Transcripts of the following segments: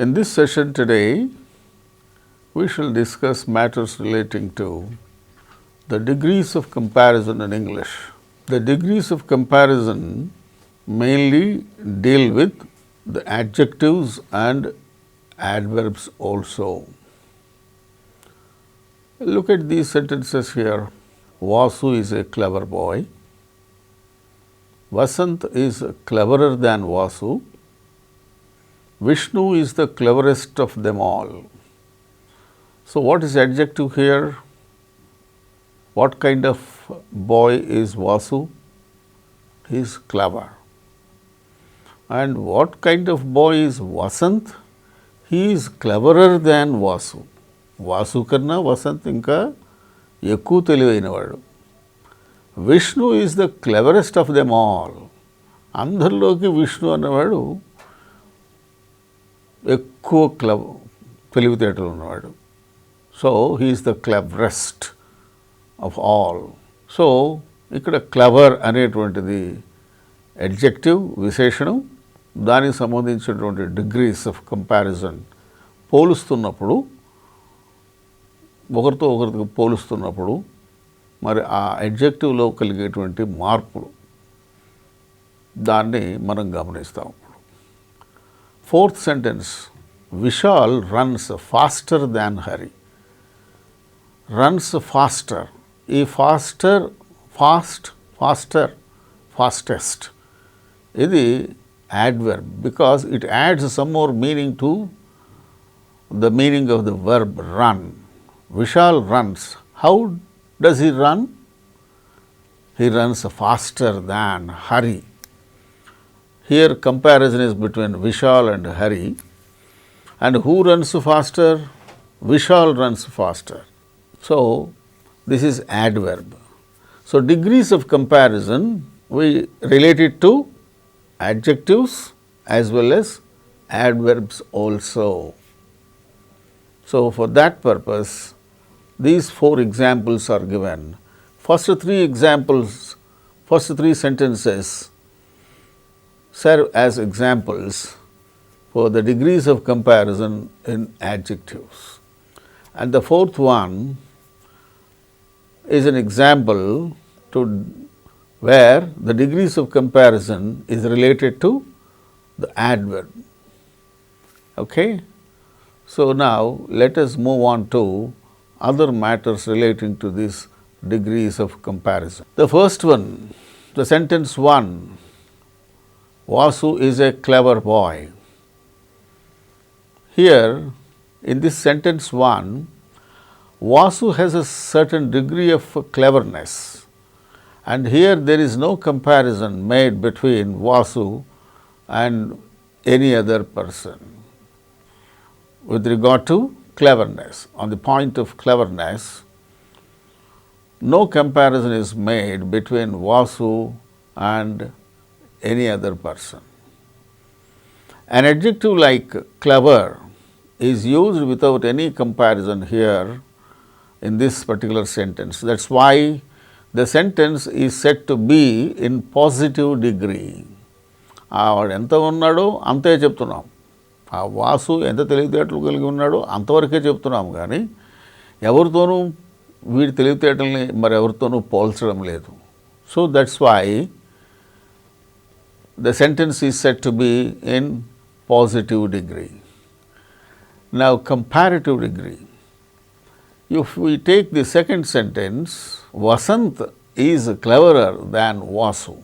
In this session today, we shall discuss matters relating to the degrees of comparison in English. The degrees of comparison mainly deal with the adjectives and adverbs also. Look at these sentences here. 𝗧𝗦𝗔𝗧 is a clever boy. 𝗬𝗃 is cleverer than 𝗧𝗦. Vishnu is the cleverest of them all. So, what is adjective here? What kind of boy is 𝗧𝗦? He is clever. And what kind of boy is 𝗬𝗃? He is cleverer than 𝗧𝗦. 𝗧𝗦 కన్నా 𝗬𝗃 ఇంకా ఎక్కువ తెలివైనవాడు. Vishnu is the cleverest of them all. అందరిలోకి విష్ణు అన్నవాడు ఎక్కువ తెలివితేటలు ఉన్నవాడు. So he's the cleverest of all. So ఇక్కడ క్లవర్ అనేటువంటిది అడ్జెక్టివ్ విశేషణం. దానికి సంబంధించినటువంటి డిగ్రీస్ ఆఫ్ కంపారిజన్ పోలుస్తున్నప్పుడు, ఒకరితో ఒకరికి పోలుస్తున్నప్పుడు మరి ఆ అడ్జెక్టివ్లో కలిగేటువంటి మార్పులు దాన్ని మనం గమనిస్తాం. Fourth sentence, Vishal runs faster than Hari. Runs faster. ఈ ఫాస్టెస్ట్ ఇది adverb because it adds some more meaning to the meaning of the verb run. Vishal runs. How does he run? He runs faster than Hari. Here comparison is between Vishal and Hari. And who runs faster? Vishal runs faster. So, this is adverb. So, degrees of comparison we relate it to adjectives as well as adverbs also. So, for that purpose, these four examples are given. First three sentences serve as examples for the degrees of comparison in adjectives. And the fourth one is an example to where the degrees of comparison is related to the adverb. Okay? So, now let us move on to other matters relating to these degrees of comparison. The first one, the sentence 1, 𝗧𝗦 is a clever boy. Here in this sentence 1, 𝗧𝗦 has a certain degree of cleverness. And here there is no comparison made between 𝗧𝗦 and any other person with regard to cleverness. On the point of cleverness, no comparison is made between 𝗧𝗦 and any other person. An adjective like clever is used without any comparison here in this particular sentence. That is why the sentence is said to be in positive degree. వాడు ఎంత ఉన్నాడో అంతే చెప్తున్నాం. ఆ 𝗧𝗦 ఎంత తెలివితేటలు కలిగి ఉన్నాడో అంతవరకే చెప్తున్నాం కానీ ఎవరితోనూ వీడి తెలివితేటల్ని మరెవరితోనూ పోల్చడం లేదు. So that's why the sentence is said to be in positive degree. Now, comparative degree. If we take the second sentence, 𝗬𝗃 is cleverer than 𝗧𝗦.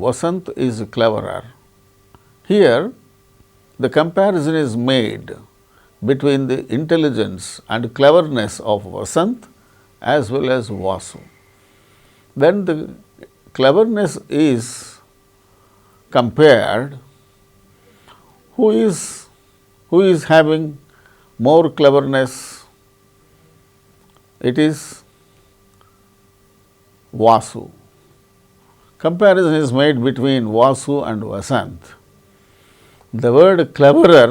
𝗬𝗃 is cleverer. Here, the comparison is made between the intelligence and cleverness of 𝗬𝗃 as well as 𝗧𝗦. When the cleverness is compared, who is having more cleverness? It is 𝗧𝗦. Comparison is made between 𝗧𝗦 and 𝗬𝗃. The word cleverer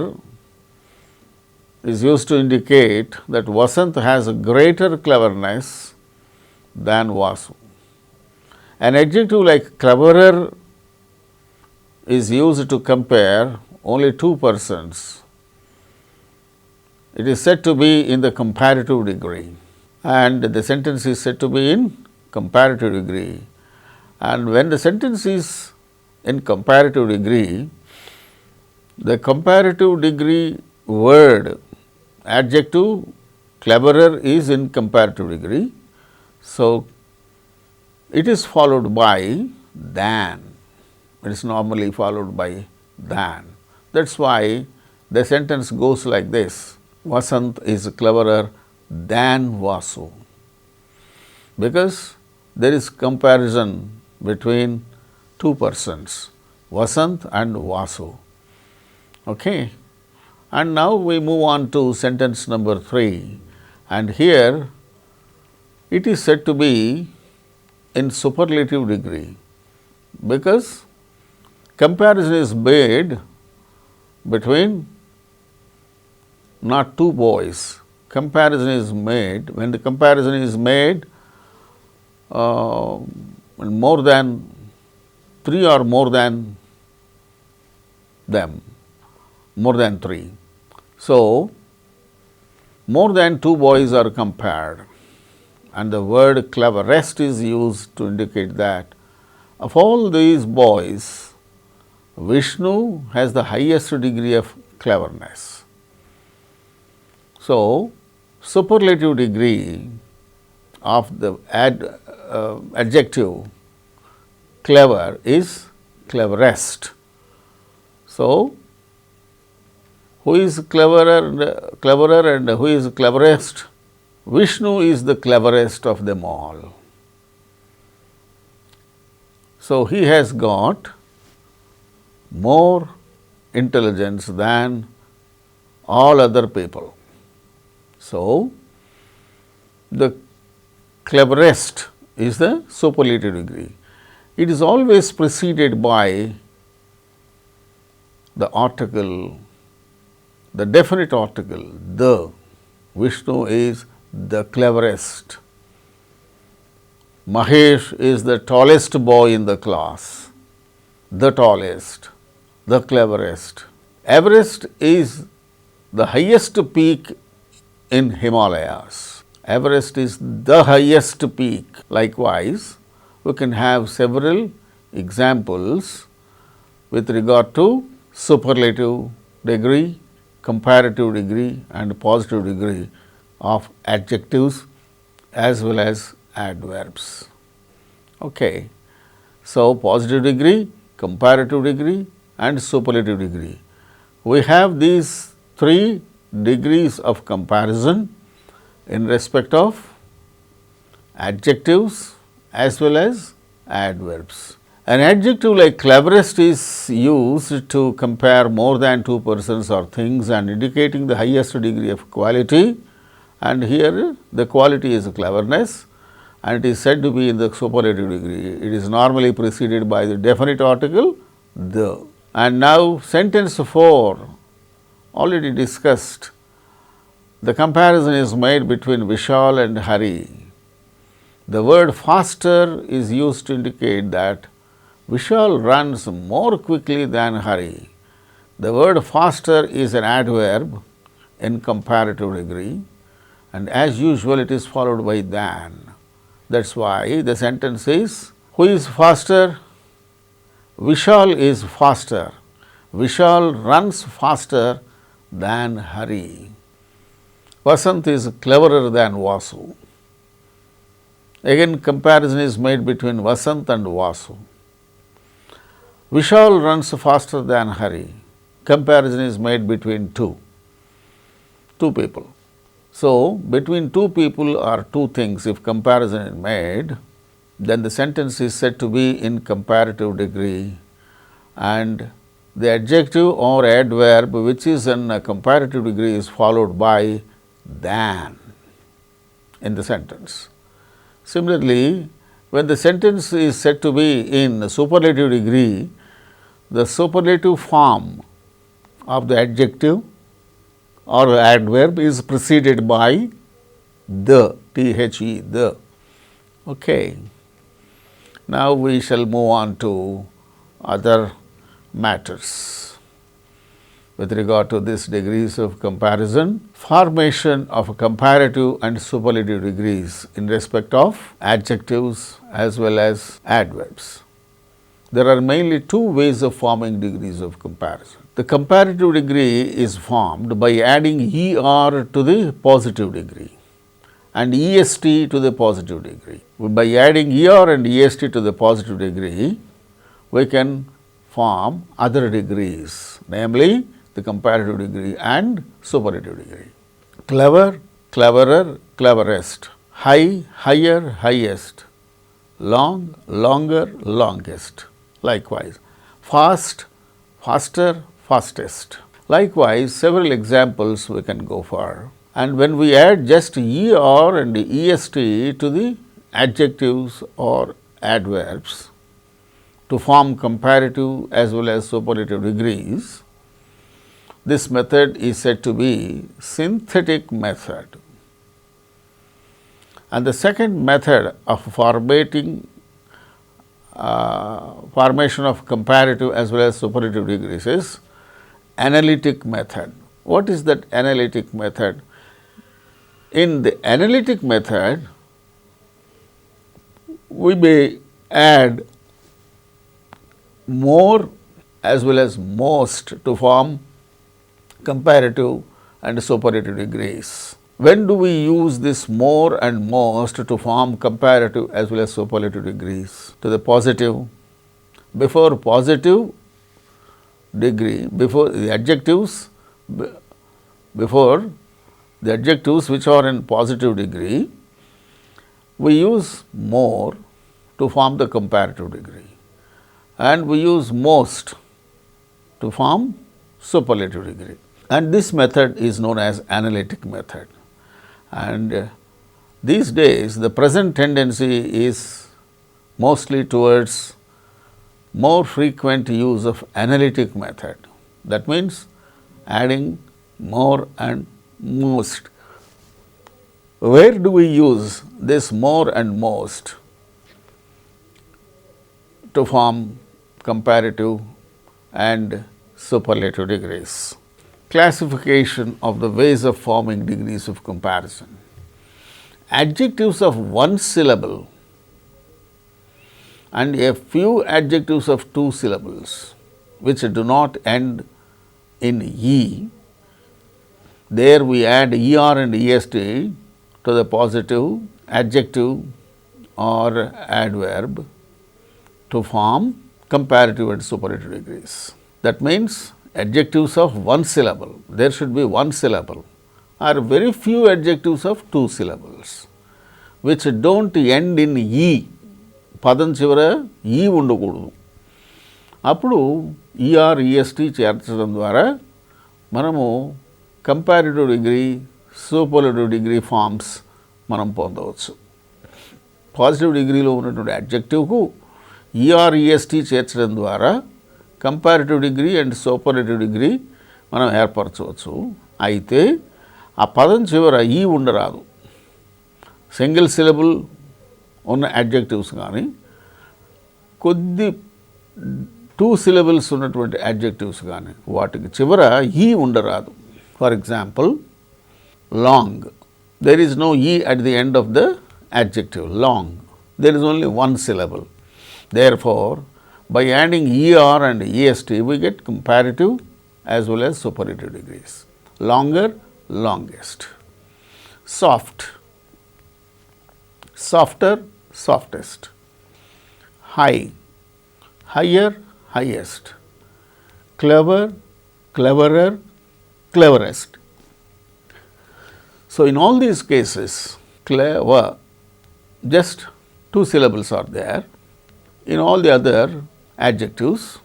is used to indicate that 𝗬𝗃 has a greater cleverness than 𝗧𝗦. An adjective like cleverer is used to compare only two persons, it is said to be in the comparative degree, and the sentence is said to be in comparative degree. And when the sentence is in comparative degree, the comparative degree word adjective cleverer is in comparative degree. So, it is followed by than, it is normally followed by than. That is why the sentence goes like this: Vasant is cleverer than Vasu, because there is comparison between two persons, Vasant and Vasu. Okay. And now we move on to sentence number 3, and here it is said to be in superlative degree, because comparison is made between not two boys. Comparison is made, when the comparison is made more than 3 or more than them, more than 3. So, more than 2 boys are compared, and the word cleverest is used to indicate that of all these boys, Vishnu has the highest degree of cleverness. So, superlative degree of the adjective clever is cleverest. So, who is cleverer and who is cleverest? Vishnu is the cleverest of them all. So, he has got more intelligence than all other people. So, the cleverest is the superlative degree. It is always preceded by the article, the definite article, the. Vishnu is the cleverest. Mahesh is the tallest boy in the class, the tallest, the cleverest. Everest is the highest peak in Himalayas. Everest is the highest peak. Likewise, we can have several examples with regard to superlative degree, comparative degree and positive degree of adjectives as well as adverbs. Okay. So, positive degree, comparative degree and superlative degree. We have these 3 degrees of comparison in respect of adjectives as well as adverbs. An adjective like cleverest is used to compare more than 2 persons or things and indicating the highest degree of quality, and here the quality is cleverness, and it is said to be in the superlative degree. It is normally preceded by the definite article the. And now sentence 4, already discussed. The comparison is made between Vishal and Hari. The word faster is used to indicate that Vishal runs more quickly than Hari. The word faster is an adverb in comparative degree, and as usual it is followed by than. That is why the sentence is, who is faster? Vishal is faster. Vishal runs faster than Hari. Vasant is cleverer than Vasu. Again, comparison is made between Vasant and Vasu. Vishal runs faster than Hari. Comparison is made between two people. So, between 2 people or 2 things, if comparison is made, then the sentence is said to be in comparative degree, and the adjective or adverb which is in a comparative degree is followed by than in the sentence. Similarly, when the sentence is said to be in superlative degree, the superlative form of the adjective or adverb is preceded by the, the. Okay. Now, we shall move on to other matters. with regard to these degrees of comparison. Formation of comparative and superlative degrees in respect of adjectives as well as adverbs. There are mainly two ways of forming degrees of comparison. The comparative degree is formed by adding ER to the positive degree and EST to the positive degree. By adding ER and EST to the positive degree, we can form other degrees, namely the comparative degree and superlative degree. Clever, cleverer, cleverest, high, higher, highest, long, longer, longest. Likewise, fast, faster, fastest. Likewise, several examples we can go for. And when we add just ER and EST to the adjectives or adverbs to form comparative as well as superlative degrees, this method is said to be synthetic method. And the second method of formation of comparative as well as superlative degrees is analytic method. What is that analytic method? In the analytic method, we may add more as well as most to form comparative and superlative degrees. When do we use this more and most to form comparative as well as superlative degrees? To the positive. Before positive degree, before the adjectives which are in positive degree, we use more to form the comparative degree, and we use most to form superlative degree. And this method is known as analytic method. And these days, the present tendency is mostly towards more frequent use of analytic method. That means adding more and most. Where do we use this more and most to form comparative and superlative degrees? Classification of the ways of forming degrees of comparison. Adjectives of one syllable and a few adjectives of two syllables which do not end in E, there we add ER and EST to the positive adjective or adverb to form comparative and superlative degrees. That means adjectives of one syllable, there should be one syllable, or very few adjectives of two syllables which don't end in E. పదం చివర ఈ ఉండకూడదు. అప్పుడు ER EST చేర్చడం ద్వారా మనము comparative degree superlative degree forms మనం పొందవచ్చు. పాజిటివ్ డిగ్రీలో ఉన్నటువంటి అడ్జెక్టివ్కు ఈఆర్ ఈఎస్టీ చేర్చడం ద్వారా comparative degree and superlative degree మనం ఏర్పరచవచ్చు. అయితే ఆ పదం చివర ఈ ఉండరాదు. సింగిల్ సిలబుల్ ఉన్న అడ్జెక్టివ్స్ కానీ కొద్ది టూ సిలబుల్స్ ఉన్నటువంటి అడ్జెక్టివ్స్ కానీ వాటికి చివర ఈ ఉండరాదు. For example long, there is no E at the end of the adjective long, there is only one syllable. Therefore, by adding ER and EST, we get comparative as well as superlative degrees. Longer, longest. Soft, softer, softest. High, higher, highest. Clever, cleverer, cleverest. So, in all these cases, clever, just two syllables are there. In all the other adjectives,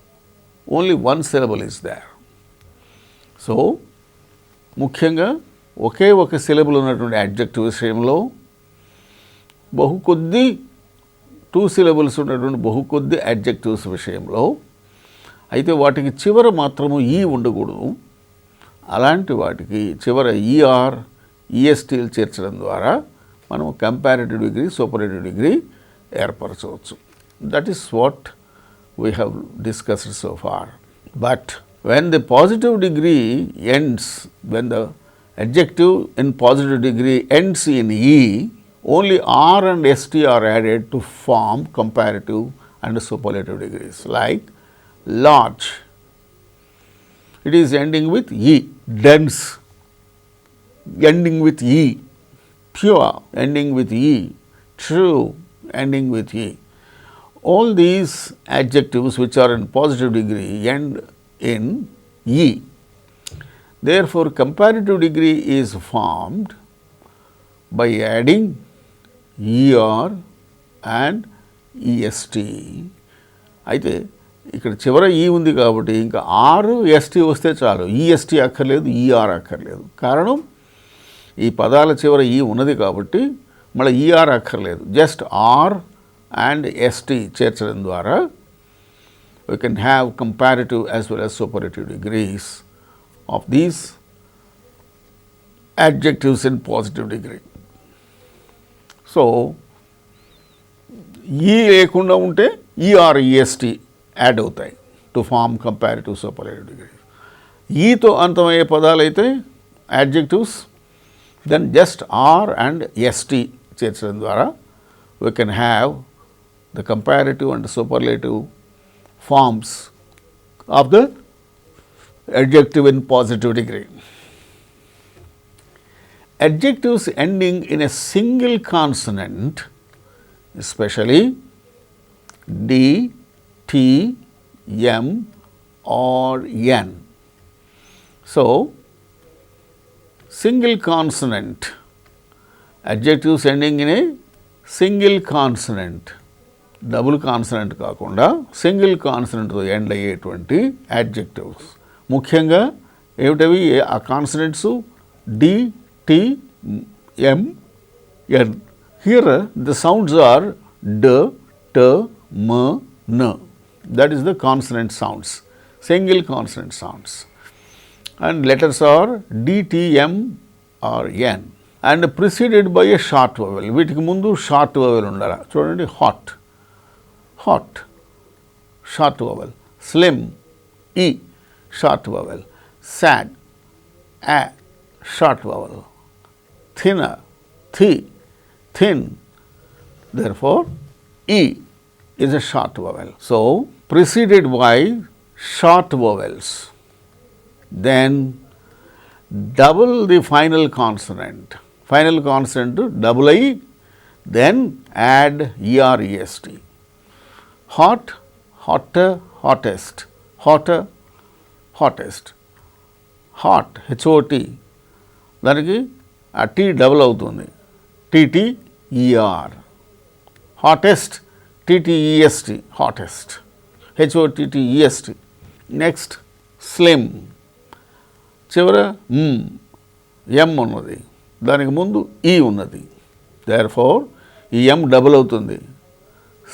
only one syllable is there. So, ముఖ్యంగా ఒకే ఒక syllable ఉన్నటువంటి adjective విషయంలో బహుకొద్ది two syllables ఉన్నటువంటి బహుకొద్ది adjectives విషయంలో అయితే వాటికి చివర మాత్రము ఈ ఉండకూడదు. అలాంటి వాటికి చివర ఈఆర్ ఈఎస్టీలు చేర్చడం ద్వారా మనం కంపారిటివ్ డిగ్రీ సూపర్లేటివ్ డిగ్రీ ఏర్పరచవచ్చు. That is what we have discussed so far. But when the positive degree ends, when the adjective in positive degree ends in E, only R and ST are added to form comparative and superlative degrees, like large, it is ending with E, dense, ending with E, pure, ending with E, true, ending with E. All these adjectives which are in positive degree end in E. Therefore, comparative degree is formed by adding ER and EST. అయితే ఇక్కడ చివర ఈ ఉంది కాబట్టి ఇంకా are ST వస్తే చాలు, EST అక్కర్లేదు, ఈఆర్ అక్కర్లేదు. కారణం ఈ పదాల చివర ఈ ఉన్నది కాబట్టి మళ్ళీ ఈఆర్ అక్కర్లేదు. జస్ట్ ఆర్ అండ్ ఎస్టీ చేర్చడం ద్వారా we can have comparative as well as superlative degrees of these adjectives in positive degree. So, ఈ లేకుండా ఉంటే ఈఆర్ ఈఎస్టీ యాడ్ అవుతాయి to form comparative superlative degree. ఈతో అంతమయ్యే పదాలు అయితే adjectives, then just R and ST చేర్చడం ద్వారా we can have the comparative and superlative forms of the adjective in positive degree. Adjectives ending in a single consonant, especially D, T, M or N. So, single consonant, adjectives ending in a single consonant, double consonant కాకుండా single కాన్సనెంట్తో end అయ్యేటువంటి adjectives. ముఖ్యంగా ఏమిటవి ఆ consonants? D, T, M, N. Here the sounds are డ, ట, మ, న. That is the consonant sounds, single consonant sounds. And letters are D, T, M or N and preceded by a short vowel. వీటికి ముందు short vowel ఉండాలి. చూడండి, hot, hot, short vowel. Slim, E, short vowel. Sad, A, short vowel. Thinner, Thi, thin. Therefore, E is a short vowel. So, preceded by short vowels. Then, double the final consonant. Final consonant double I, then add ER-EST. Hot, hotter, hottest, hotter, hottest. Hot, HOT, దానికి ఆ tea double అవుతుంది, TTER. Hottest, TTEST, hottest, HOTTEST. Next slim, చివర ఎం ఉన్నది, దానికి ముందు ఈ ఉన్నది. Therefore ఈ ఎం డబుల్ అవుతుంది,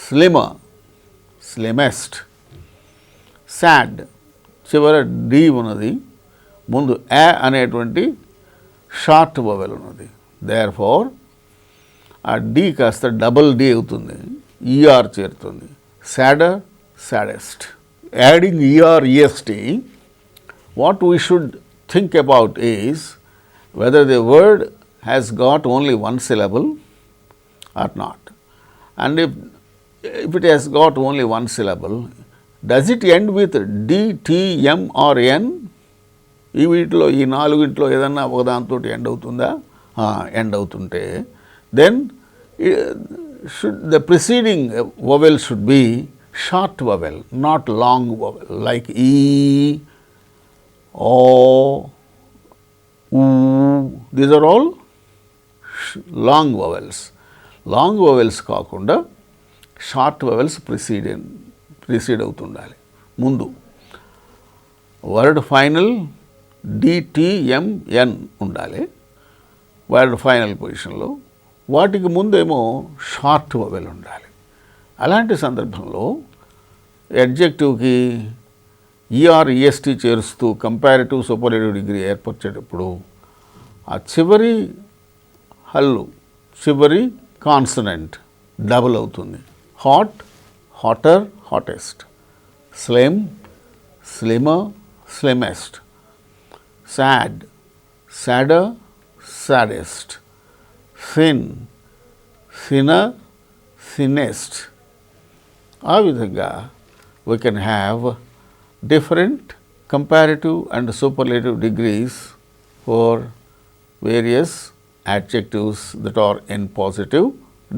స్లిమర్, స్లిమెస్ట్. సాడ్, చివర డి ఉన్నది, ముందు ఏ అనేటువంటి షార్ట్ వవెల్ ఉన్నది. దేర్ఫోర్ ఆ డి కాస్త డబుల్ డి అవుతుంది, ఈఆర్ చేరుతుంది. Sadder, saddest. Adding ER EST, what we should think about is whether the word has got only one syllable or not. And if it has got only one syllable, does it end with D, T, M or N? ఈ వీటిలో ఈ నాలుగింట్లో ఏదన్నా ఒకదాంతో end అవుతుందా? End అవుతుంటే then the preceding vowel should be short vowel, not long vowel, like E, O, U. These are all long vowels. Long vowels కాకుండా short vowels precede అవుతుండాలి ముందు. Word final DTMN ఉండాలి వర్డ్ ఫైనల్ పొజిషన్లో. వాటికి ముందేమో షార్ట్ vowel ఉండాలి. అలాంటి సందర్భంలో అడ్జెక్టివ్కి ER-EST చేరుస్తూ కంపారిటివ్ సూపర్లేటివ్ డిగ్రీ ఏర్పరిచేటప్పుడు ఆ చివరి హల్లు, చివరి కాన్సనెంట్ డబుల్ అవుతుంది. Hot, hotter, hottest. Slim, slimmer, slimmest, sad, sadder, saddest, thin, thinner, thinnest. ఆ విధంగా we can have different comparative and superlative degrees for various adjectives that are in positive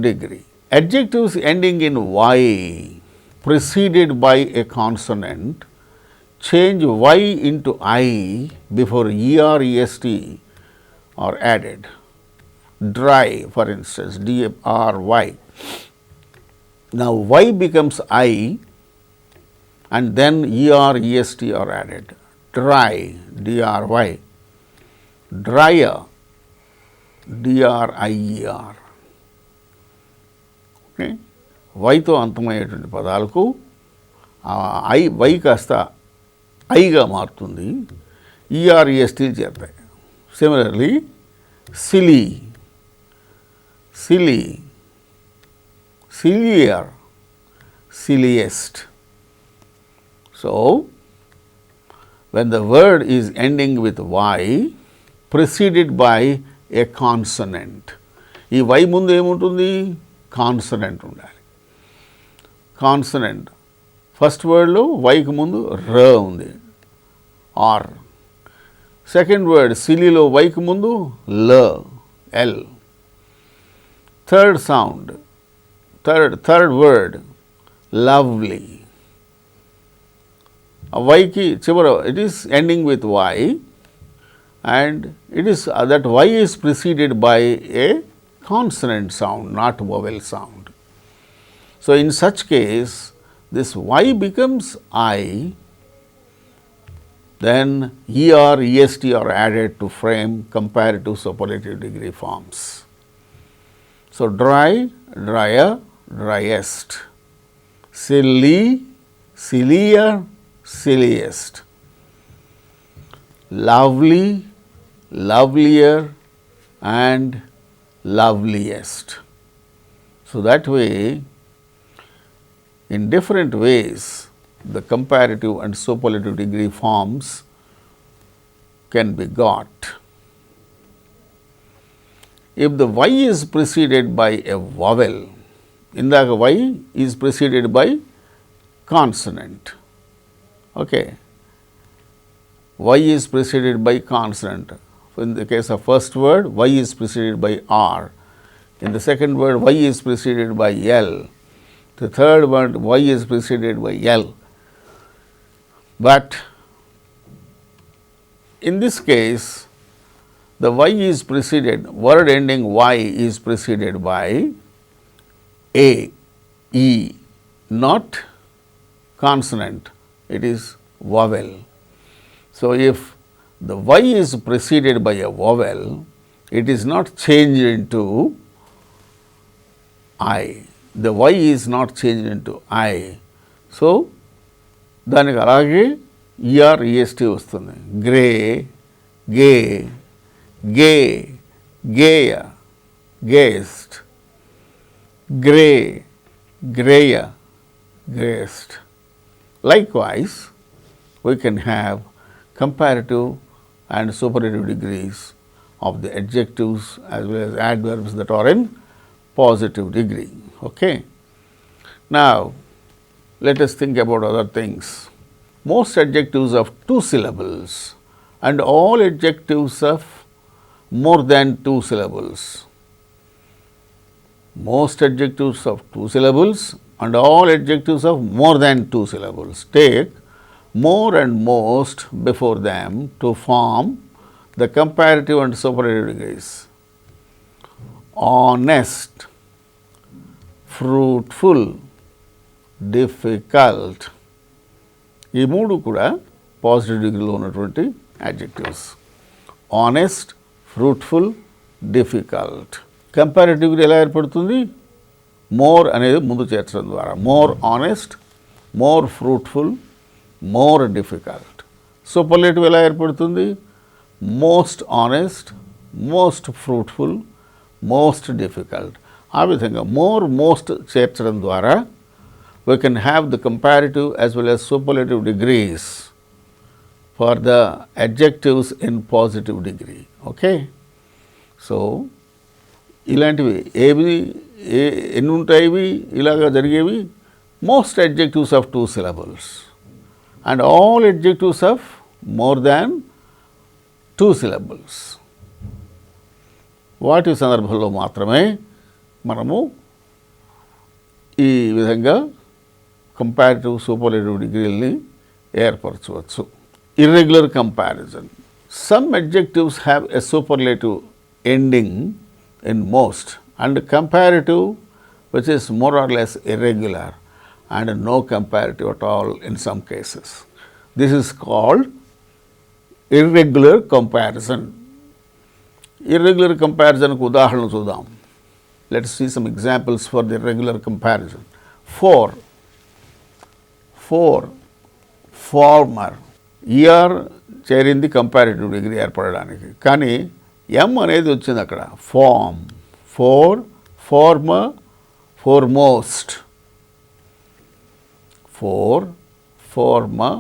degree. Adjectives ending in y preceded by a consonant change y into I before ER-EST are added. Dry, for instance, D-R-Y. Now, y becomes I and then ER-EST are added. Dry, D-R-Y. Dryer, D-R-I-E-R. Okay. వైతో అంతమయ్యేటువంటి పదాలకు I why కాస్త ఐగా మారుతుంది, ER EST చేరుతాయి. Similarly silly, silly, sillier, silliest. So when the word is ending with y preceded by a consonant, ఈ y ముందు ఏముంటుంది? Consonant ఉండాలి. Consonant first వర్డ్లో వైకి ముందు ర ఉంది, ఆర్. సెకండ్ వర్డ్ సిలీలో వైకి ముందు ల, L. Third sound, third word lovely, వైకి చివర it is ending with Y and it is that y is preceded by a consonant sound, not vowel sound. So, in such case this y becomes I, then ER, EST are added to frame comparative superlative degree forms. So, dry, dryer, driest, silly, sillier, silliest, lovely, lovelier and loveliest. So, that way in different ways the comparative and superlative degree forms can be got. If the y is preceded by a vowel, indaga y is preceded by consonant, okay. Y is preceded by consonant. In the case of first word, y is preceded by R. In the second word, y is preceded by L. The third word, y is preceded by L. But in this case, the y is preceded, word ending y is preceded by A, E, not consonant, it is vowel. So, if the y is preceded by a vowel, it is not changed into I. The y is not changed into I. So, దానికి అలాగే ER, EST వస్తుంది. Grey, గే, గే, గేయ, గేస్ట్, grey, గ్రేయ, grayest. Likewise, we can have comparative and superlative degrees of the adjectives as well as adverbs that are in positive degree. Okay. Now, let us think about other things. Most adjectives of 2 syllables and all adjectives of more than 2 syllables. Most adjectives of 2 syllables and all adjectives of more than 2 syllables. Take more and most before them to form the comparative and superlative degrees. Honest, fruitful, difficult. ఈ మూడు కూడా positive డిగ్రీలో ఉన్నటువంటి adjectives. Honest, fruitful, difficult. Comparative degree ఎలా ఏర్పడుతుంది? More అనేది ముందు చేర్చడం ద్వారా. More honest, more fruitful, more difficult. Superlative ఎలా ఏర్పడుతుంది? Most honest, most fruitful, most difficult. ఆ విధంగా మోర్, మోస్ట్ చేర్చడం ద్వారా we can have the comparative as well as superlative degrees for the adjectives in positive degree. Okay. So, ఇలాంటివి ఎన్ని ఉంటాయి ఇలాగా జరిగేవి most adjectives of 2 syllables and all adjectives of more than 2 syllables. వాటి సందర్భంలో మాత్రమే మనము ఈ విధంగా కంపారిటివ్ సూపర్లేటివ్ డిగ్రీలని ఏర్పరచవచ్చు. Irregular comparison. Some adjectives have a superlative ending in most and comparative which is more or less irregular and no comparative at all in some cases. This is called irregular comparison. Irregular comparison కు ఉదాహరణ చూద్దాం. Let us see some examples for the irregular comparison. For former, ER చేరింది comparative degree ఏర్పడడానికి, కానీ M అనేది వచ్చింది అక్కడ. Form, former, foremost. Former,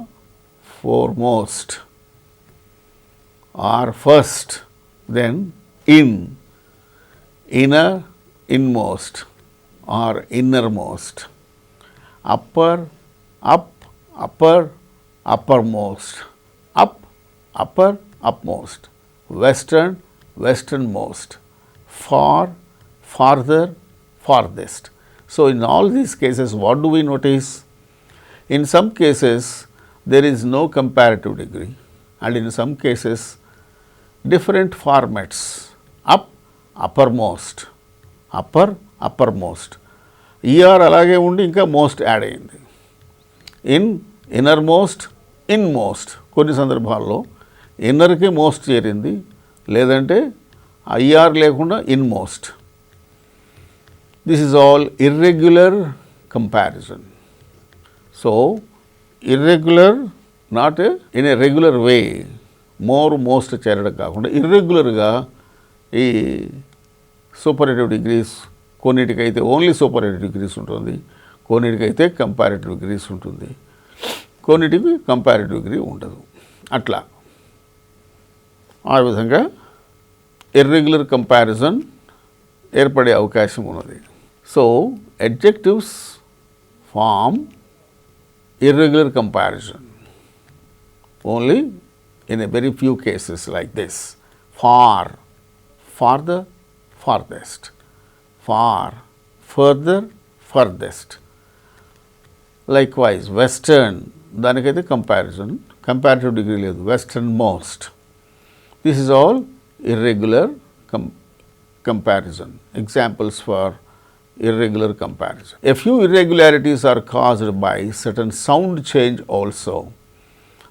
foremost, or first, then inner, inmost, or innermost. Upper, uppermost. Upper, upmost. Western, westernmost. Far, farther, farthest. So, in all these cases, what do we notice? In some cases, there is no comparative degree, and in some cases, different formats. Uppermost, uppermost. ER అలాగే ఉండి ఇంకా most add అయింది. Innermost, inmost. కొన్ని సందర్భాల్లో ఇన్నర్కి most చేరింది, లేదంటే IR లేకుండా inmost. This is all irregular comparison. So, irregular not in a regular way, most చేరడం కాకుండా ఇర్రెగ్యులర్గా ఈ సూపర్లేటివ్ డిగ్రీస్ కొన్నిటికైతే ఓన్లీ సూపర్లేటివ్ డిగ్రీస్ ఉంటుంది, కొన్నిటికైతే కంపారిటివ్ డిగ్రీస్ ఉంటుంది, కొన్నిటికి కంపారిటివ్ డిగ్రీ ఉండదు. అట్లా ఆ విధంగా ఇర్రెగ్యులర్ కంపారిజన్ ఏర్పడే అవకాశం ఉన్నది. So, adjectives form irregular comparison only in a very few cases like this. Far, farther, farthest. Far, further, furthest. Likewise, western, దానికైతే comparison, comparative degree లేదు, westernmost. This is all irregular comparison. Examples for irregular comparison. A few irregularities are caused by certain sound change also.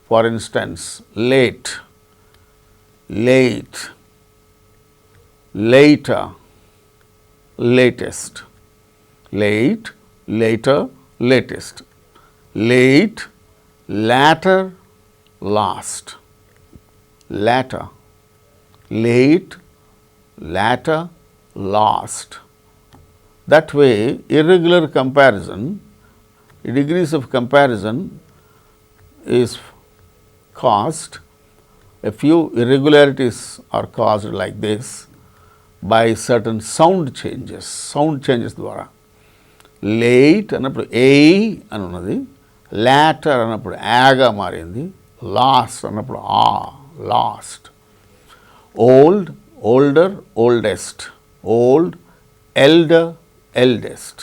For instance, late, later, latest, late, later, latest, late, latter, last, latter, late, latter, last. That way, irregular comparison, degrees of comparison is caused, a few irregularities are caused like this by certain sound changes ద్వారా. Late అన్నప్పుడు ఏ అని ఉన్నది, latter అన్నప్పుడు యాగా మారింది, last అన్నప్పుడు last. Old, older, oldest, old, elder, eldest.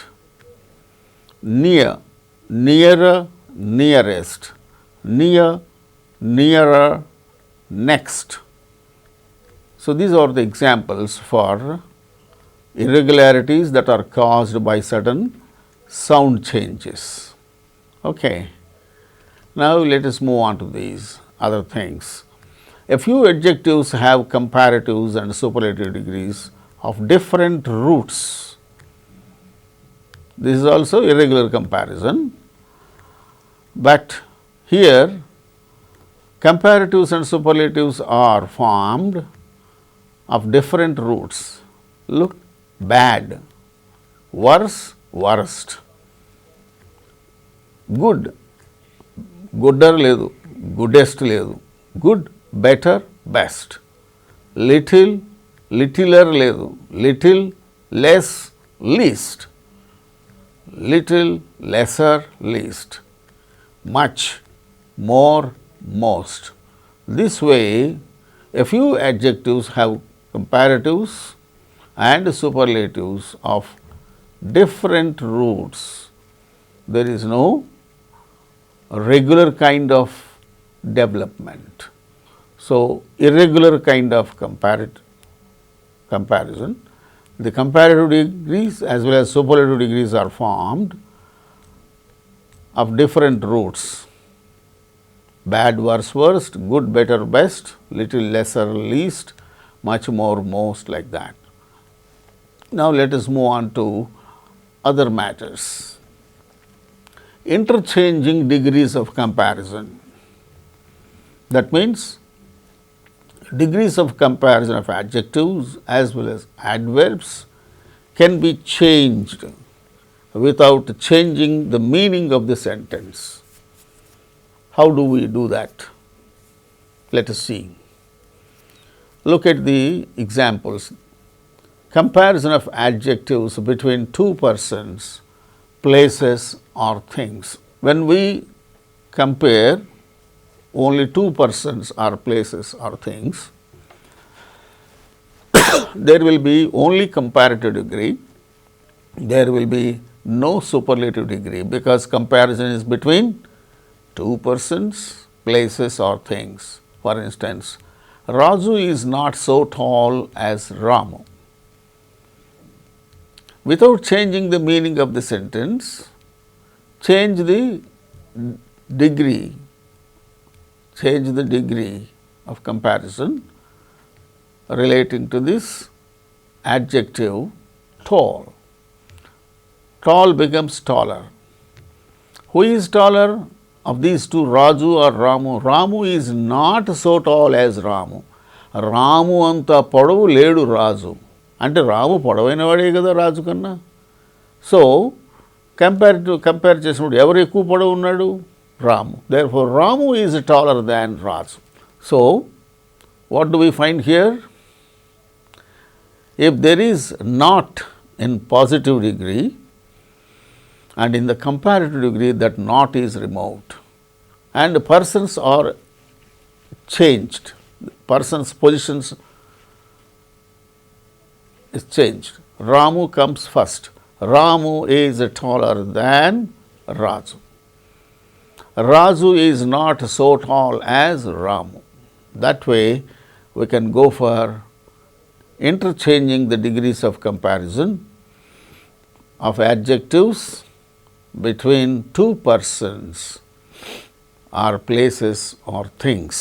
Near, nearer, nearest, near, nearer, next. So, these are the examples for irregularities that are caused by certain sound changes. Okay. Now, let us move on to these other things. A few adjectives have comparatives and superlative degrees of different roots. This is also irregular comparison, but here comparatives and superlatives are formed of different roots. Look, bad, worse, worst, good, gooder లేదు, goodest లేదు, good, better, best. Little, littler లేదు, little, less, least. Little, lesser, least. Much, more, most. This way, a few adjectives have comparatives and superlatives of different roots. There is no regular kind of development. So, irregular kind of comparison. The comparative degrees as well as superlative degrees are formed of different roots: bad, worse, worst, good, better, best, little, lesser, least, much more, most, like that. Now, let us move on to other matters. Interchanging degrees of comparison. That means, degrees of comparison of adjectives as well as adverbs can be changed without changing the meaning of the sentence. How do we do that? Let us see. Look at the examples. Comparison of adjectives between two persons, places or things. When we compare only two persons or places or things, there will be only comparative degree, there will be no superlative degree, because comparison is between two persons, places or things. For instance, Raju is not so tall as Ramu. Without changing the meaning of the sentence, change the degree of comparison relating to this adjective tall. Tall becomes taller. Who is taller of these two, Raju or Ramu? Ramu is not so tall as Ramu. Ramu anta podavu ledu Raju. అంటే రాము పొడవైన వాడే కదా రాజు కన్నా. So compare చేసినప్పుడు ఎవరు ఎక్కువ పొడవు ఉన్నాడు? Ramu. Therefore Ramu is taller than Raju. So what do we find here? If there is not in positive degree and in the comparative degree, that not is removed and persons are changed, persons positions is changed. Ramu comes first. Ramu is taller than Raju. Raju is not so tall as Ramu. That way, we can go for interchanging the degrees of comparison of adjectives between two persons or places or things.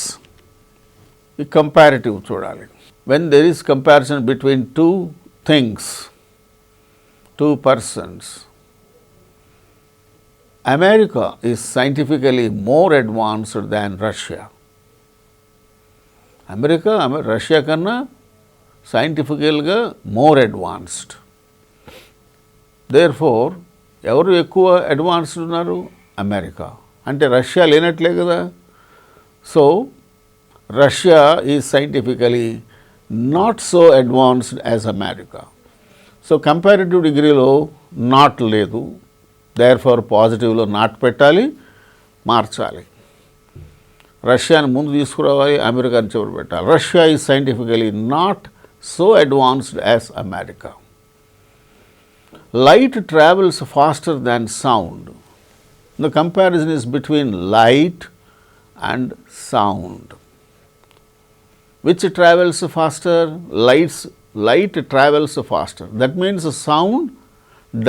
The comparative చూడాలి. When there is comparison between two things, two persons, America is scientifically more advanced than Russia. Russia కన్నా scientifically more advanced. Therefore, ఎవరు ఎక్కువ advanced ఉన్నారు? America. అంటే Russia లేనట్లే కదా. So Russia is scientifically not so advanced as America. So comparative డిగ్రీలో not లేదు. Therefore పాజిటివ్లో not పెట్టాలి, మార్చాలి. రష్యాని ముందు తీసుకురావాలి, అమెరికాని చివరి పెట్టాలి. Russia is scientifically not so advanced as America. Light travels faster than sound. The comparison is between light and sound. Which travels faster? Light travels faster. That means sound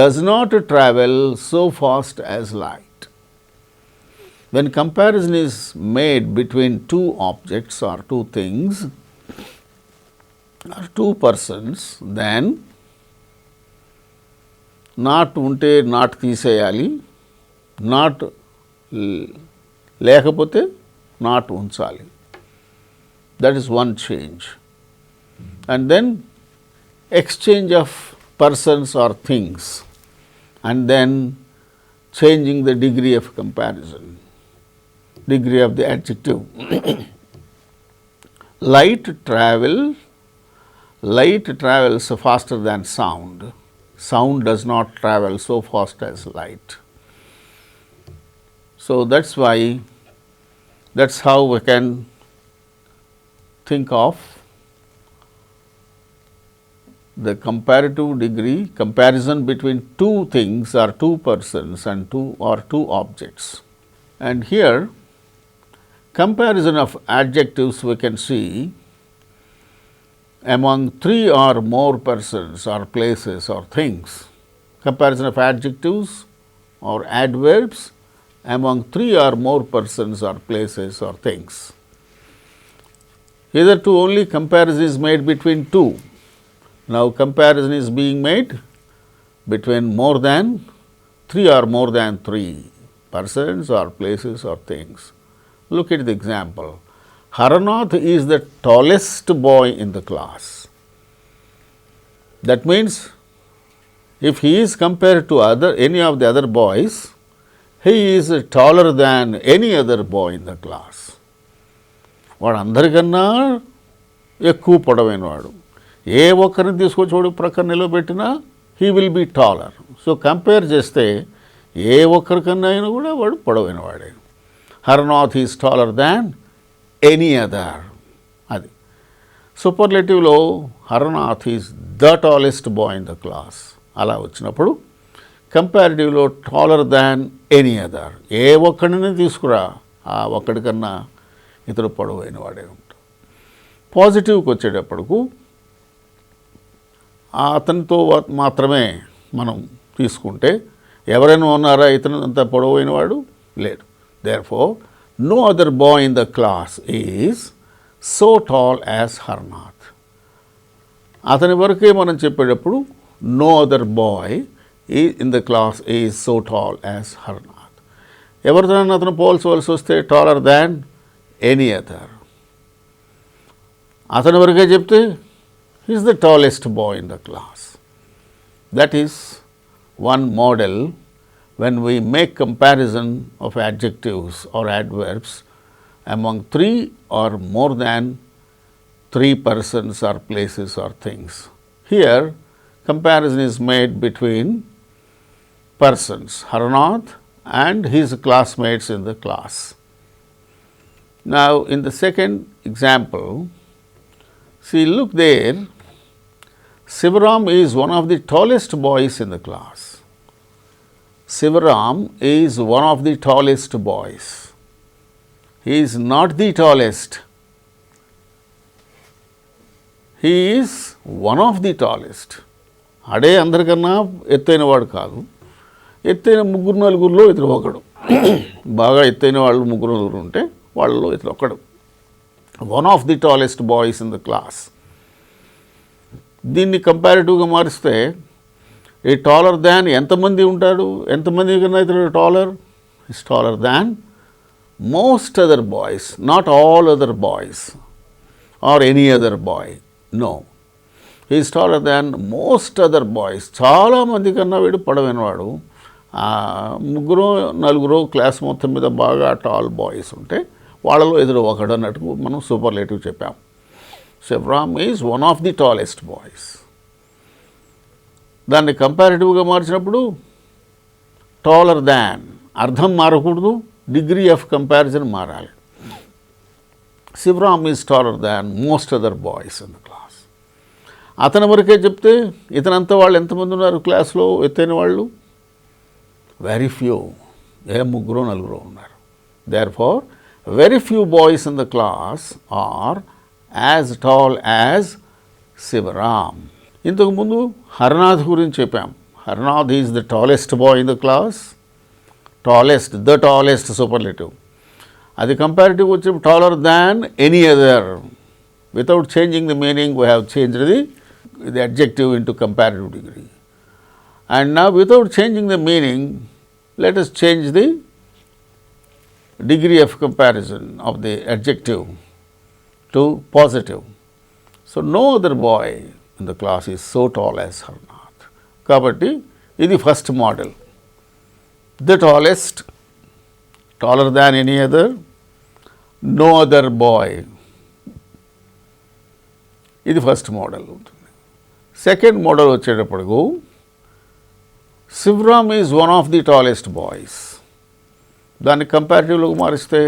does not travel so fast as light. When comparison is made between two objects or two things or two persons, then not ఉంటే not తీసేయాలి, not లేకపోతే not ఉంచాలి. That is one change. And then exchange of persons or things and then changing the degree of comparison, degree of the adjective. light travels faster than sound. Sound does not travel so fast as light. So, that is why, that is how we can think of the comparative degree, comparison between two things or two persons and two objects. And here comparison of adjectives we can see among three or more persons or places or things. Comparison of adjectives or adverbs among three or more persons or places or things. Hitherto only comparison is made between two. Now, comparison is being made between more than three or more than three persons or places or things. Look at the example. Haranath is the tallest boy in the class. That means, if he is compared to any of the other boys, he is taller than any other boy in the class. వాడు అందరికన్నా ఎక్కువ పొడవైన వాడు. ఏ ఒక్కరిని తీసుకొచ్చి వాడు ప్రక్కన నిలబెట్టినా he will be taller. So compare చేస్తే ఏ ఒక్కరికన్నా అయినా కూడా వాడు పొడవైన వాడే. Haranath is taller than any other. అది సూపర్లేటివ్లో Haranath is the tallest boy in the class. అలా వచ్చినప్పుడు కంపారిటివ్లో టాలర్ దాన్ ఎనీ అదర్. ఏ ఒక్కడిని తీసుకురా, ఆ ఒక్కడికన్నా ఇతడు పొడవైన వాడే ఉంటాడు. పాజిటివ్కి వచ్చేటప్పటికు అతనితో మాత్రమే మనం తీసుకుంటే ఎవరైనా ఉన్నారా ఇతను అంత పొడవైన వాడు? లేడు. Therefore no other boy in the class is so tall as Harnath. అతని వరకే మనం చెప్పేటప్పుడు no other boy in the class is so tall as Harnath. ఎవరితో అతను పోల్చవలసి వస్తే టాలర్ దాన్ ఎనీ అదర్. అతని వరకే చెప్తే he is the tallest boy in the class. That is one model when we make comparison of adjectives or adverbs among three or more than three persons or places or things. Here comparison is made between persons, Haranath and his classmates in the class. Now, in the second example, see, look there, 𝗬𝗏 is one of the tallest boys in the class. 𝗬𝗏 is one of the tallest boys. He is not the tallest. He is one of the tallest. అడే అందరికన్నా ఎత్తైన వాడు కాదు. ఎత్తైన ముగ్గురు నలుగురిలో ఇతడు ఒకడు. బాగా ఎత్తైన వాళ్ళు ముగ్గురు నలుగురు ఉంటే వాళ్ళలో ఇతడు ఒకడు. One of the tallest boys in the class. దీన్ని కంపారిటివ్గా మారిస్తే ఈ టాలర్ దాన్ ఎంతమంది ఉంటాడు? ఎంతమంది కన్నా ఇతడు taller? Is taller than most other boys, not all other boys or any other boy. No, is taller than most other boys. చాలామంది కన్నా వీడు పొడవైనవాడు. ముగ్గురు నలుగురు క్లాస్ మొత్తం మీద బాగా టాల్ బాయ్స్ ఉంటే వాళ్ళలో ఎదురు ఒకడు అన్నట్టు మనం సూపర్లేటివ్ చెప్పాం. 𝗬𝗏 is one of the tallest boys. దాన్ని కంపారిటివ్గా మార్చినప్పుడు టాలర్ దాన్, అర్థం మారకూడదు, డిగ్రీ ఆఫ్ కంపారిజన్ మారాలి. 𝗬𝗏 is taller than most other boys in the class. అతని వరకే చెప్తే ఇతనంతా వాళ్ళు ఎంతమంది ఉన్నారు క్లాస్లో ఎత్తైన వాళ్ళు? Very few. ముగ్గురు నలుగురు ఉన్నారు. Therefore very few boys in the class are as tall as 𝗬𝗏. ఇంతకు ముందు హరనాథ్ గురించి చెప్పాం. Haranath is the tallest boy in the class. Tallest, the tallest superlative. అది కంపారిటివ్ వచ్చి taller than any other. Without changing the meaning we have changed the adjective into comparative degree. And now without changing the meaning let us change the degree of comparison of the adjective to positive. So, no other boy in the class is so tall as Harnath. Kabatti, ఇది first model. The tallest, taller than any other, no other boy. ఇది first model ఉంటుంది. Second model వచ్చేటప్పటికు Sivaram is one of the tallest boys. దాన్ని కంపారిటివ్లోకి మారిస్తే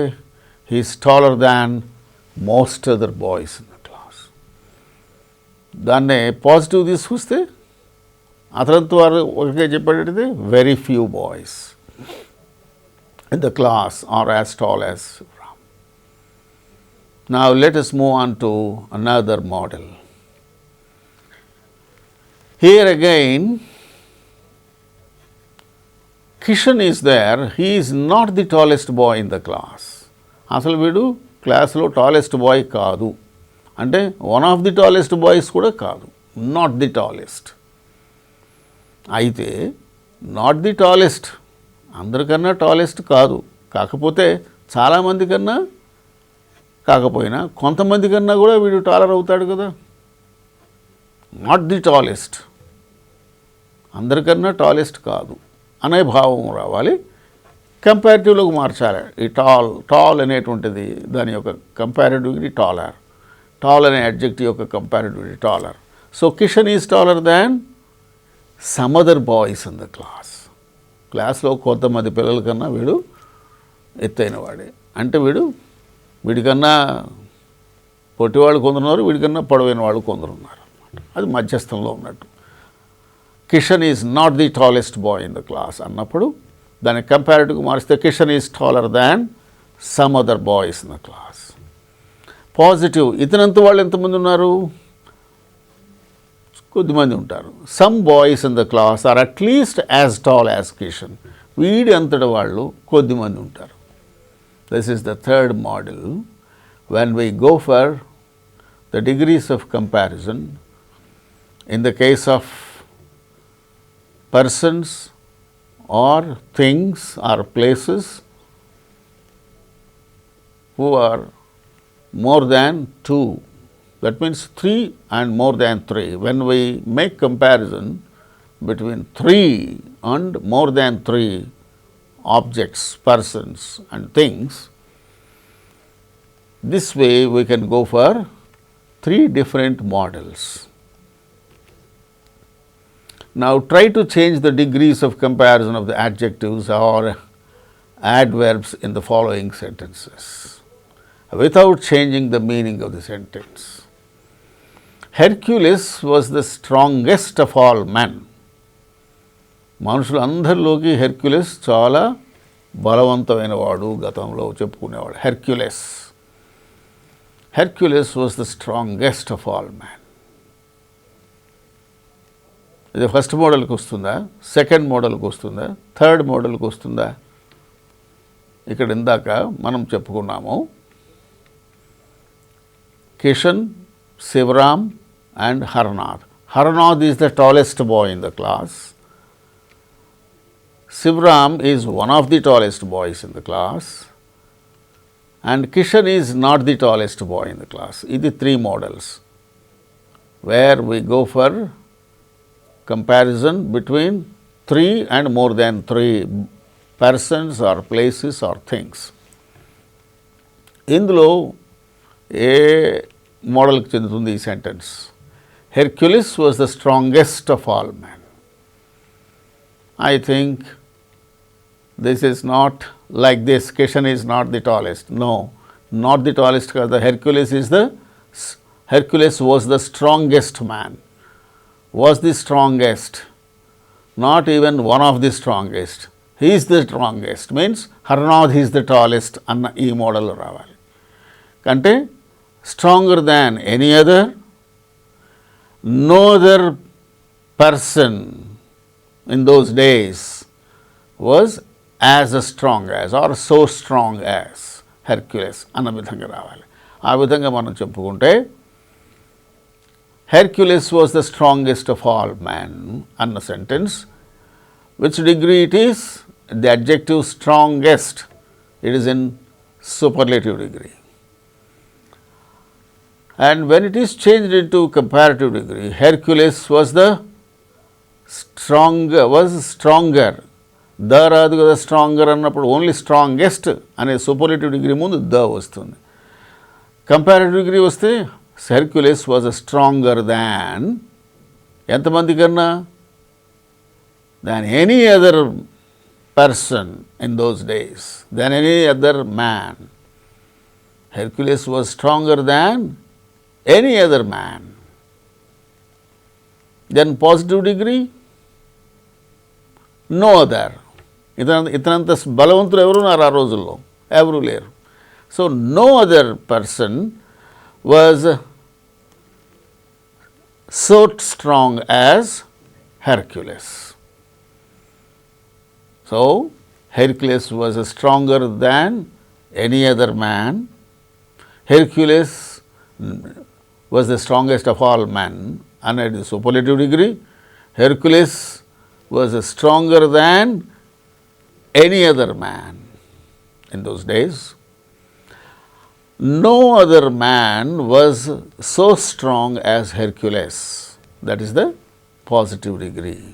he's taller than most other boys in the class. దాన్నే positive తీసుకొస్తే అతనంతో వారు ఒకటే చెప్పేటది very few boys in the class are as tall as Ram. Now let us move on to another model. Here again Kishan is there. He is not the tallest boy in the class. అసలు వీడు క్లాస్లో tallest bye కాదు, అంటే one of the tallest boys కూడా కాదు, not the tallest. అయితే not the tallest అందరికన్నా tallest కాదు, కాకపోతే చాలామంది కన్నా కాకపోయినా కొంతమంది కన్నా కూడా వీడు టాలర్ అవుతాడు కదా. నాట్ ది టాలెస్ట్, అందరికన్నా టాలెస్ట్ కాదు అనే భావం రావాలి. కంపారిటివ్లోకి మార్చాలి. ఈ టాల్ అనేటువంటిది దాని యొక్క కంపారిటివ్ డిగ్రీ టాలర్. టాల్ అనే అడ్జెక్టివ్ యొక్క comparative degree taller. So Kishan is taller than some other boys in the class. క్లాస్లో కొంతమంది పిల్లల కన్నా వీడు ఎత్తైన వాడే, అంటే వీడికన్నా పొట్టివాళ్ళు కొందరున్నారు, వీడికన్నా పొడవైన వాళ్ళు కొందరున్నారు అన్నమాట. అది మధ్యస్థంలో ఉన్నట్టు. Kishan is not the tallest boy in the class అన్నప్పుడు దాన్ని కంపారిటివ్గా మారిస్తే Kishan is taller than some other boys in the class. Positive ఇతనంత వాళ్ళు ఎంతమంది ఉన్నారు, కొద్దిమంది ఉంటారు. Some boys in the class are at least as tall as Kishan. వీడి అంతటి వాళ్ళు కొద్దిమంది ఉంటారు. This is the third model. When we go for the degrees of comparison in the case of persons or things are places who are more than 2. That means 3 and more than 3. When we make comparison between 3 and more than 3 objects, persons and things, this way we can go for 3 different models. Now try to change the degrees of comparison of the adjectives or adverbs in the following sentences without changing the meaning of the sentence. Hercules was the strongest of all men. మనుషులు అందరిలోకి Hercules చాలా బలవంతమైన వాడు, గతంలో చెప్పుకునేవాడు. Hercules was the strongest of all man. ఇది first మోడల్కి వస్తుందా, second మోడల్కి వస్తుందా, థర్డ్ మోడల్కి వస్తుందా? ఇక్కడ ఇందాక మనం చెప్పుకున్నాము Kishan, Shivaram and Harnath. Harnath is the tallest boy in the class. Shivram is one of the tallest boys in the class. And Kishan is not the tallest boy in the class. These are 3 models where we go for comparison between 3 and more than 3 persons or places or things. ఇందులో ఏ మోడల్కి చెందుతుంది ఈ sentence? Hercules was the strongest of all men. I think this is not like this. Kishan is not the tallest. No, not the tallest because the Hercules was the strongest man. Was the strongest. Not even one of the strongest. He is the strongest. Means Harnath is the tallest అన్న ఈ model రావాలి. అంటే stronger than any other. No other person in those days was as strong as or so strong as Hercules అన్న విధంగా రావాలి. ఆ విధంగా మనం చెప్పుకుంటే Hercules was the strongest of all men అన్న sentence. Which degree it is? The adjective strongest. It is in superlative degree. And when it is changed into comparative degree, Hercules was stronger. The రాదు కదా, stronger అన్నప్పుడు only strongest అనే superlative degree ముందు the వస్తుంది. Comparative degree వస్తే Hercules was stronger than ఎంతమంది కన్నా than any other person in those days, than any other man. Hercules was stronger than any other man. Then positive degree, no other. ఇతనంత బలవంతులు ఎవరు ఉన్నారు ఆ రోజుల్లో? ఎవరు లేరు. So no other person was so strong as Hercules. So Hercules was stronger than any other man. Hercules was the strongest of all men under the superlative degree. Hercules was stronger than any other man in those days. No other man was so strong as Hercules. That is the positive degree.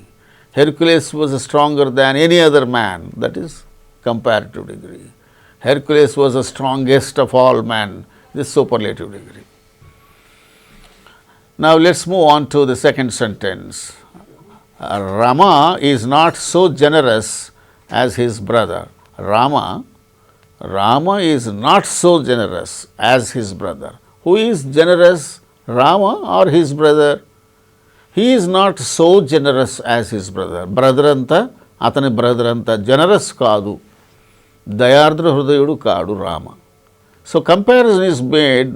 Hercules was stronger than any other man. That is comparative degree. Hercules was the strongest of all men. This superlative degree. Now let's move on to the second sentence. Rama is not so generous as his brother. Rama is not so generous as his brother. Who is generous, Rama or his brother? He is not so generous as his brother. Brother anta, atani brother anta generous kaadu. Dayardra hrudayudu kaadu Rama. So comparison is made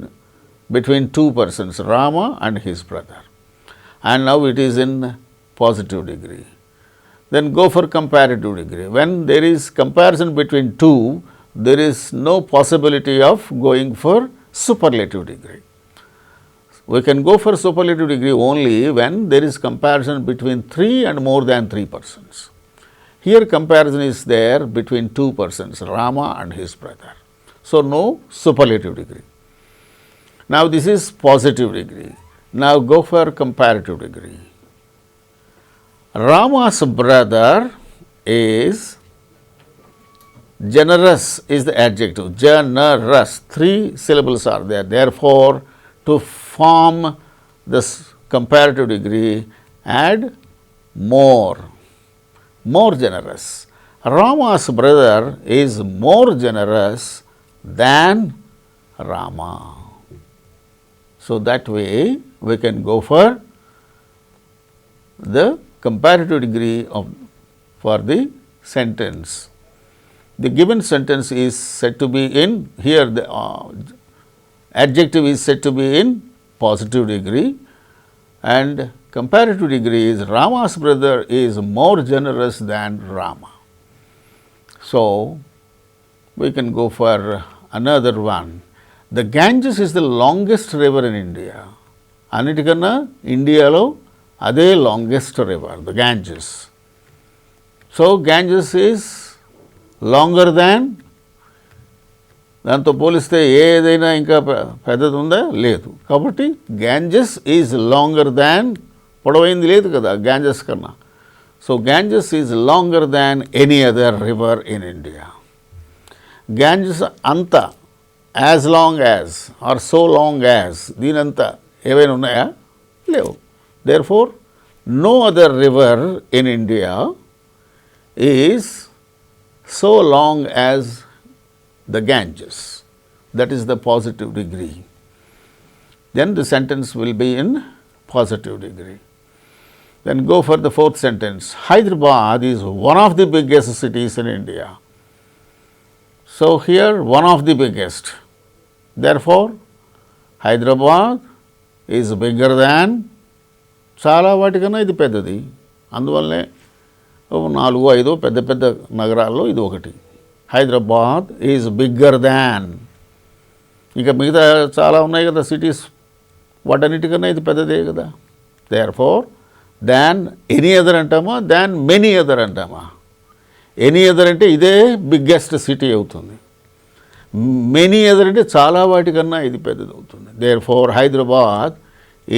between two persons, Rama and his brother. And now it is in positive degree. Then go for comparative degree. When there is comparison between two, there is no possibility of going for superlative degree. We can go for superlative degree only when there is comparison between three and more than three persons. Here comparison is there between two persons, Rama and his brother. So no superlative degree. Now this is positive degree. Now go for comparative degree. Rama's brother is generous is the adjective. Generous. 3 syllables are there. Therefore, to form this comparative degree, add more. More generous. Rama's brother is more generous than Rama. So that way we can go for the comparative degree for the sentence. The given sentence is said to be in, here the adjective is said to be in positive degree, and comparative degree is Rama's brother is more generous than Rama. So we can go for another one. The Ganges is the longest river in India. అన్నిటికన్నా ఇండియాలో అదే longest river, the Ganges. So Ganges is longer than, దాంతో పోలిస్తే ఏదైనా ఇంకా పెద్దది ఉందా? లేదు. కాబట్టి Ganges ఈజ్ లాంగర్ దాన్, పొడవైంది లేదు కదా Ganges కన్నా. So Ganges is longer than any other river in India. Ganges అంతా as long as or so long as, దీనంతా ఏవైనా ఉన్నాయా? లేవు. Therefore, no other river in India is so long as the Ganges. That is the positive degree. Then the sentence will be in positive degree. Then go for the fourth sentence. Hyderabad is one of the biggest cities in India. So here one of the biggest. Therefore, Hyderabad is bigger than, చాలా వాటికన్నా ఇది పెద్దది. అందువల్లనే 4-5 పెద్ద పెద్ద నగరాల్లో ఇది ఒకటి. హైదరాబాద్ ఈజ్ బిగ్గర్ దాన్. ఇంకా మిగతా చాలా ఉన్నాయి కదా సిటీస్, వాటన్నిటికన్నా ఇది పెద్దదే కదా. దేర్ఫోర్ దాన్ ఎనీ అదర్ అంటామా, దాన్ మెనీ అదర్ అంటామా? ఎనీ అదర్ అంటే ఇదే బిగ్గెస్ట్ సిటీ అవుతుంది. మెనీ అదర్ అంటే చాలా వాటికన్నా ఇది పెద్దది అవుతుంది. Therefore Hyderabad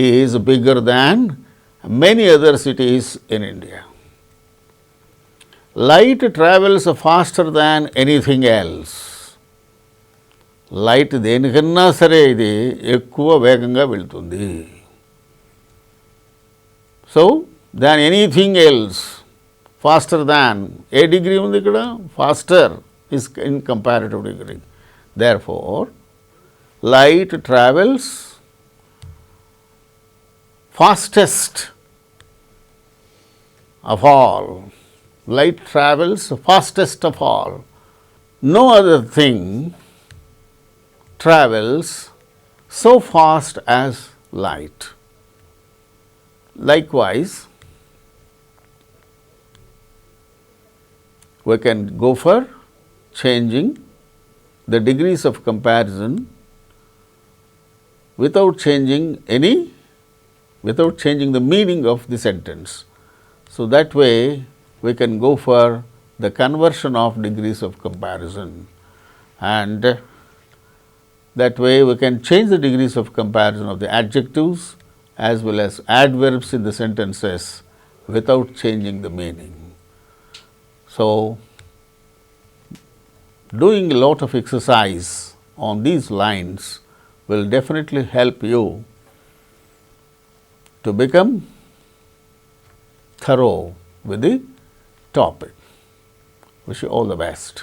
is bigger than many other cities in India. Light travels faster than anything else. Light దేనికన్నా సరే ఇది ఎక్కువ వేగంగా వెళ్తుంది. So than anything else, faster than, ఏ డిగ్రీ ఉంది ఇక్కడ, faster is in comparative degree. Therefore light travels fastest of all. Light travels fastest of all. No other thing travels so fast as light. Likewise, we can go for changing the degrees of comparison without changing the meaning of the sentence. So that way we can go for the conversion of degrees of comparison, and that way we can change the degrees of comparison of the adjectives as well as adverbs in the sentences without changing the meaning. So doing a lot of exercise on these lines will definitely help you to become thorough with the topic. Wish you all the best.